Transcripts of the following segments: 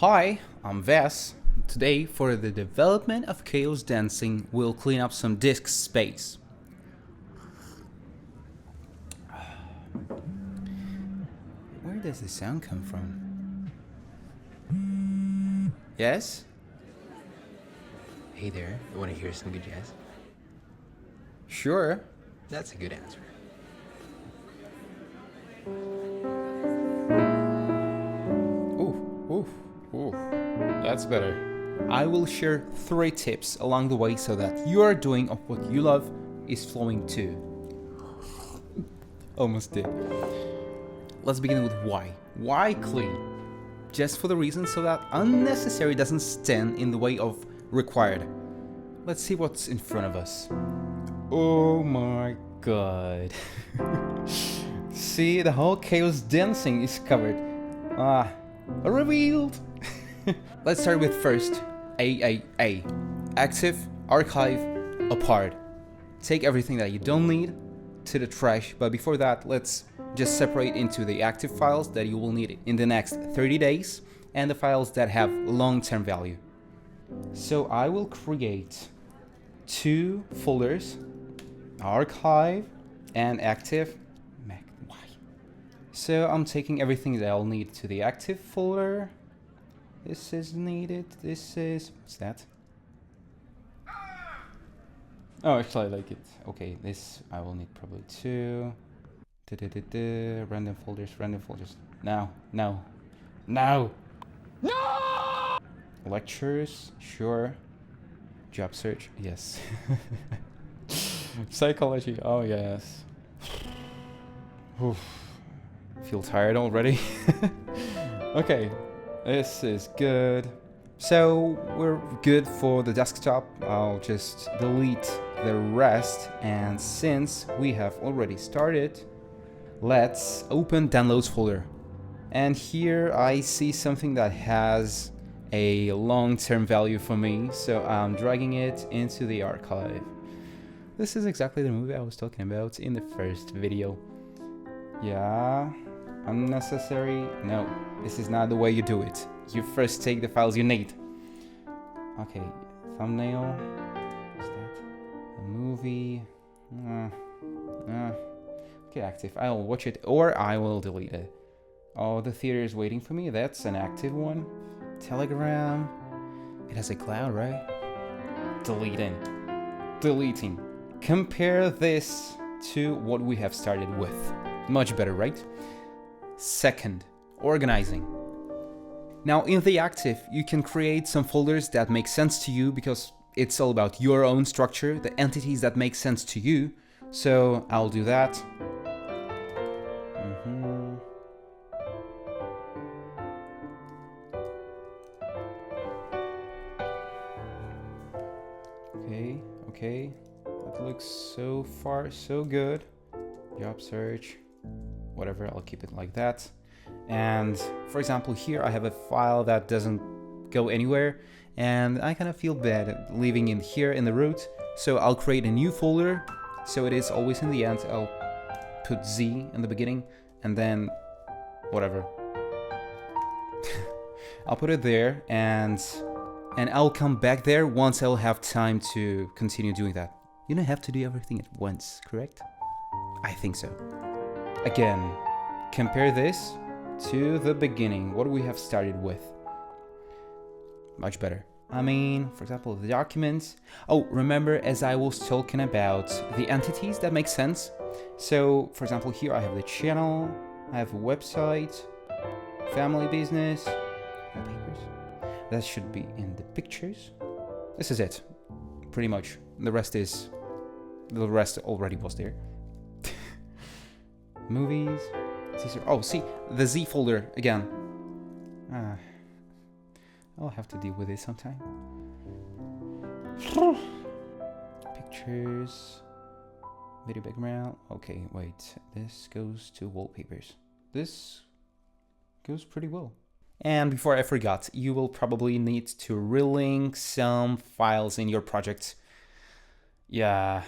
Hi, I'm Ves. Today, for the development of Chaos Dancing, we'll clean up some disk space. Where does the sound come from? Yes? Hey there, you want to hear some good jazz? Sure. That's a good answer. Ooh, that's better. I will share 3 tips along the way so that your doing of what you love is flowing too. Almost did. Let's begin with why. Why clean? Just for the reason so that unnecessary doesn't stand in the way of required. Let's see what's in front of us. Oh my god. See, the whole Chaos Dancing is covered. Revealed. Let's start with first AAA. Active, archive, apart. Take everything that you don't need to the trash, but before that, let's just separate into the active files that you will need in the next 30 days and the files that have long-term value. So I will create 2 folders, archive and active. Why? So I'm taking everything that I'll need to the active folder. This is needed. This is, what's that? Oh, actually I like it. Okay, this I will need probably 2. Random folders. Now. Lectures, sure. Job search, yes. Psychology, oh yes. Oof. Feel tired already. Okay, this is good. So we're good for the desktop. I'll just delete the rest, and since we have already started, let's open downloads folder. And here I see something that has a long-term value for me, so I'm dragging it into the archive. This is exactly the movie I was talking about in the first video. Yeah, unnecessary. No, this is not the way you do it. You first take the files you need. Okay, thumbnail. What's that? A movie. Okay, active. I'll watch it or I will delete it. Oh, the theater is waiting for me. That's an active one. Telegram. It has a cloud, right? Deleting. Compare this to what we have started with. Much better, right? Second, organizing. Now in the active, you can create some folders that make sense to you because it's all about your own structure, the entities that make sense to you. So I'll do that. Okay, that looks so far so good. Job search, whatever, I'll keep it like that. And for example, here I have a file that doesn't go anywhere, and I kind of feel bad leaving it here in the root. So I'll create a new folder, so it is always in the end. I'll put Z in the beginning, and then whatever. I'll put it there, and I'll come back there once I'll have time to continue doing that. You don't have to do everything at once, correct? I think so. Again, compare this to the beginning, what we have started with. Much better. I mean, for example, the documents. Oh, remember, as I was talking about the entities that make sense. So, for example, here I have the channel, I have a website, family business, papers. That should be in the pictures. This is it, pretty much. The rest already was there. Movies. Oh, see, the Z folder again. I'll have to deal with it sometime. Pictures. Video background. Okay, wait. This goes to wallpapers. This goes pretty well. And before I forgot, you will probably need to relink some files in your project. Yeah.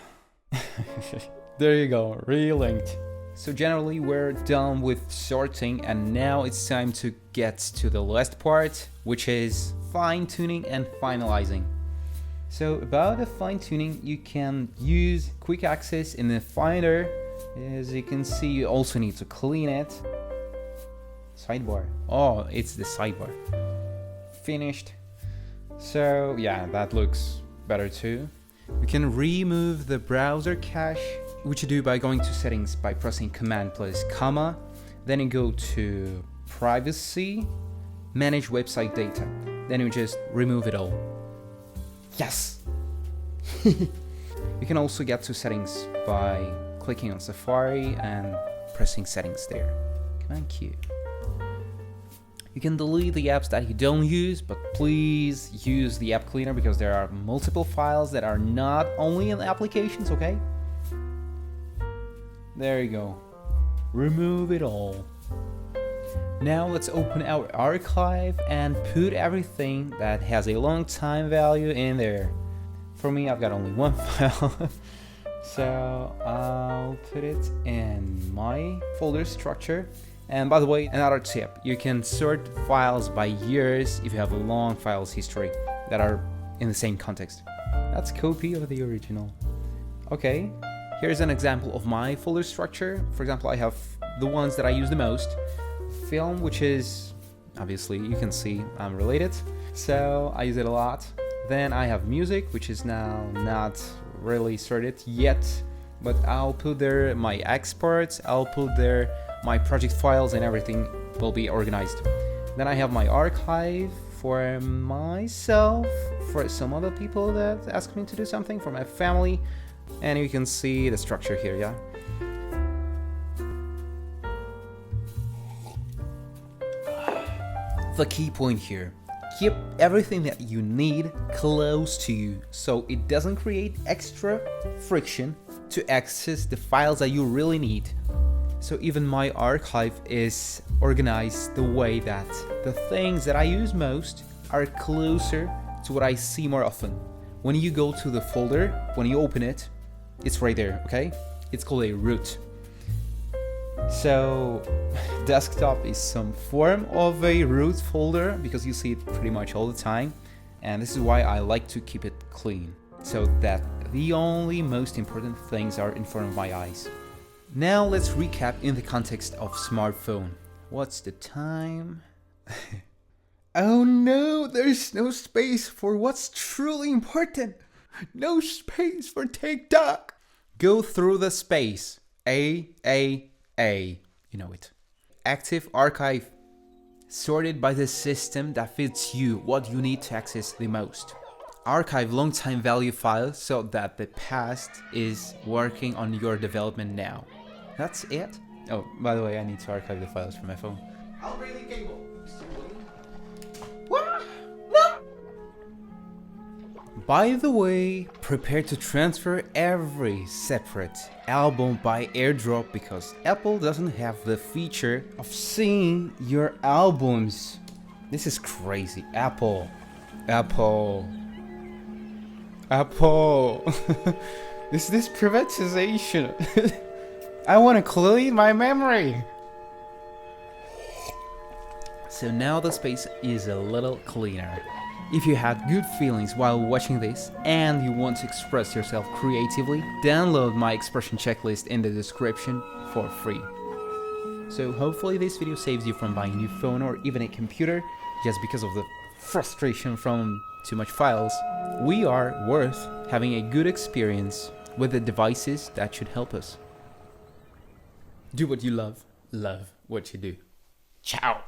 There you go, relinked. So generally we're done with sorting, and now it's time to get to the last part, which is fine-tuning and finalizing. So about the fine-tuning, you can use quick access in the Finder. As you can see, you also need to clean it. Sidebar. Oh, it's the sidebar. Finished. So yeah, that looks better too. We can remove the browser cache, which you do by going to settings by pressing command plus comma. Then you go to privacy, manage website data. Then you just remove it all. Yes! You can also get to settings by clicking on Safari and pressing settings there. Command Q. You can delete the apps that you don't use, but please use the app cleaner because there are multiple files that are not only in applications, okay? There you go. Remove it all. Now let's open our archive and put everything that has a long time value in there. For me, I've got only one file. So I'll put it in my folder structure. And by the way, another tip, you can sort files by years if you have a long files history that are in the same context. That's copy of the original. Okay, here's an example of my folder structure. For example, I have the ones that I use the most. Film, which is, obviously, you can see I'm related, so I use it a lot. Then I have music, which is now not really sorted yet, but I'll put there my exports, I'll put there my project files, and everything will be organized. Then I have my archive for myself, for some other people that ask me to do something, for my family, and you can see the structure here, yeah? The key point here, keep everything that you need close to you so it doesn't create extra friction to access the files that you really need. So even my archive is organized the way that the things that I use most are closer to what I see more often. When you go to the folder, when you open it, it's right there, okay? It's called a root. So desktop is some form of a root folder because you see it pretty much all the time, and this is why I like to keep it clean so that the only most important things are in front of my eyes. Now let's recap in the context of smartphone. What's the time? Oh no, there's no space for what's truly important. No space for TikTok. Go through the space. A. You know it. Active archive. Sorted by the system that fits you, what you need to access the most. Archive long time value files so that the past is working on your development now. That's it. Oh, by the way, I need to archive the files from my phone. I'll bring the cable. What? No! By the way, prepare to transfer every separate album by airdrop because Apple doesn't have the feature of seeing your albums. This is crazy. Apple. Is this privatization? I want to clean my memory. So now the space is a little cleaner. If you had good feelings while watching this and you want to express yourself creatively, download my expression checklist in the description for free. So hopefully this video saves you from buying a new phone or even a computer just because of the frustration from too much files. We are worth having a good experience with the devices that should help us. Do what you love what you do. Ciao!